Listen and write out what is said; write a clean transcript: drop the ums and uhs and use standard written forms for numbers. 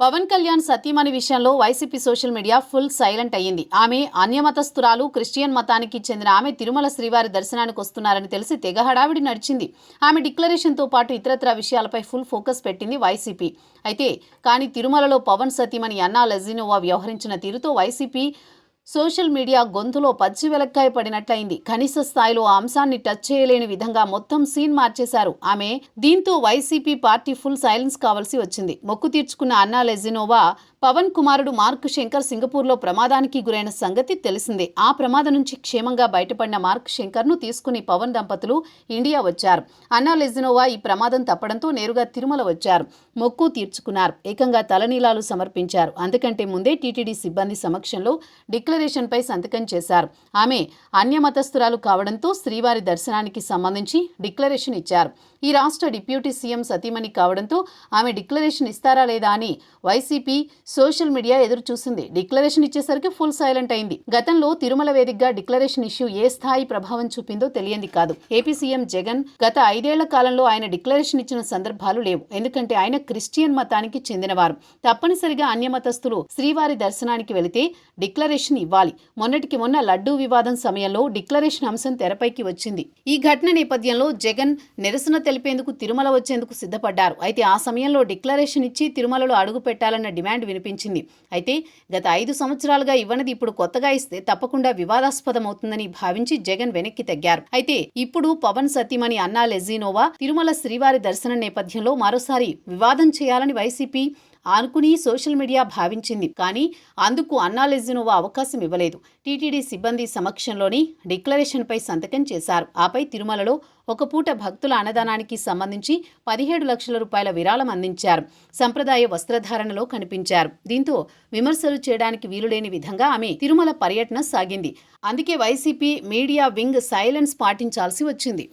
పవన్ కళ్యాణ్ సతీమణి విషయంలో YCP social media full silent అయ్యింది. ఆమె అన్యమతస్థురాలు, క్రిస్టియన్ మతానికి చెందిన ఆమె తిరుమల శ్రీవారి దర్శనానికి వస్తున్నారని తెలిసి తెగ హడావిడి నడిచింది. ఆమె డిక్లరేషన్తో పాటు ఇతరత్రా విషయాలపై ఫుల్ ఫోకస్ పెట్టింది వైసీపీ. కానీ తిరుమలలో పవన్ సతీమణి అన్నా లెజినోవా వ్యవహరించిన తీరుతో వైసీపీ సోషల్ మీడియా గొంతులో పచ్చి వెలక్కాయ పడినట్లయింది. కనీస స్థాయిలో ఆ అంశాన్ని టచ్ చేయలేని విధంగా మొత్తం సీన్ మార్చేశారు ఆమె. దీంతో వైసీపీ పార్టీ ఫుల్ సైలెన్స్ కావాల్సి వచ్చింది. మొక్కు తీర్చుకున్న అన్నా లెజినోవా పవన్ కుమారుడు మార్క్ శంకర్ సింగపూర్లో ప్రమాదానికి గురైన సంగతి తెలిసిందే. ఆ ప్రమాదం నుంచి క్షేమంగా బయటపడిన మార్క్ శంకర్ను తీసుకుని పవన్ దంపతులు ఇండియా వచ్చారు. అన్నా లెజినోవా ఈ ప్రమాదం తప్పడంతో నేరుగా తిరుమల వచ్చారు. మొక్కు తీర్చుకున్నారు. ఏకంగా తలనీలాలు సమర్పించారు. అందుకంటే ముందే టీటీడీ సిబ్బంది సమక్షంలో డిక్లరేషన్పై సంతకం చేశారు. ఆమె అన్యమతస్థురాలు కావడంతో శ్రీవారి దర్శనానికి సంబంధించి డిక్లరేషన్ ఇచ్చారు. ఈ రాష్ట్ర డిప్యూటీ సీఎం సతీమణి కావడంతో ఆమె డిక్లరేషన్ ఇస్తారా లేదా అని వైసీపీ సోషల్ మీడియా ఎదురు చూసింది. డిక్లరేషన్ ఇచ్చేసరికి ఫుల్ సైలెంట్ అయింది. గతంలో తిరుమల వేదికగా డిక్లరేషన్ ఇష్యూ ఏ స్థాయి ప్రభావం చూపిందో తెలియంది కాదు. ఏపీ సీఎం జగన్ గత 5 ఏళ్ల కాలంలో ఆయన డిక్లరేషన్ ఇచ్చిన సందర్భాలు లేవు. ఎందుకంటే ఆయన క్రిస్టియన్ మతానికి చెందినవారు. తప్పనిసరిగా అన్యమతస్థులు శ్రీవారి దర్శనానికి వెళితే డిక్లరేషన్ ఇవ్వాలి. మొన్నటికి మొన్న లడ్డూ వివాదం సమయంలో డిక్లరేషన్ అంశం తెరపైకి వచ్చింది. ఈ ఘటన నేపథ్యంలో జగన్ నిరసన తెలిపేందుకు తిరుమల వచ్చేందుకు సిద్ధపడ్డారు. అయితే ఆ సమయంలో డిక్లరేషన్ ఇచ్చి తిరుమలలో అడుగు పెట్టాలన్న డిమాండ్ వినిపించింది. అయితే గత 5 సంవత్సరాలుగా ఇవ్వనిది ఇప్పుడు కొత్తగా ఇస్తే తప్పకుండా వివాదాస్పదమవుతుందని భావించి జగన్ వెనక్కి తగ్గారు. అయితే ఇప్పుడు పవన్ సతీమణి అన్నా లెజినోవా తిరుమల శ్రీవారి దర్శనం నేపథ్యంలో మరోసారి వివాదం చేయాలని వైసీపీ అనుకుని సోషల్ మీడియా భావించింది. కానీ అందుకు అన్నా లెజినోవా అవకాశం ఇవ్వలేదు. టీటీడీ సిబ్బంది సమక్షంలోని డిక్లరేషన్పై సంతకం చేశారు. ఆపై తిరుమలలో ఒక పూట భక్తుల అన్నదానానికి సంబంధించి 17 లక్షల రూపాయల విరాళం అందించారు. సంప్రదాయ వస్త్రధారణలో కనిపించారు. దీంతో విమర్శలు చేయడానికి వీలులేని విధంగా ఆమె తిరుమల పర్యటన సాగింది. అందుకే వైసీపీ మీడియా వింగ్ సైలెన్స్ పాటించాల్సి వచ్చింది.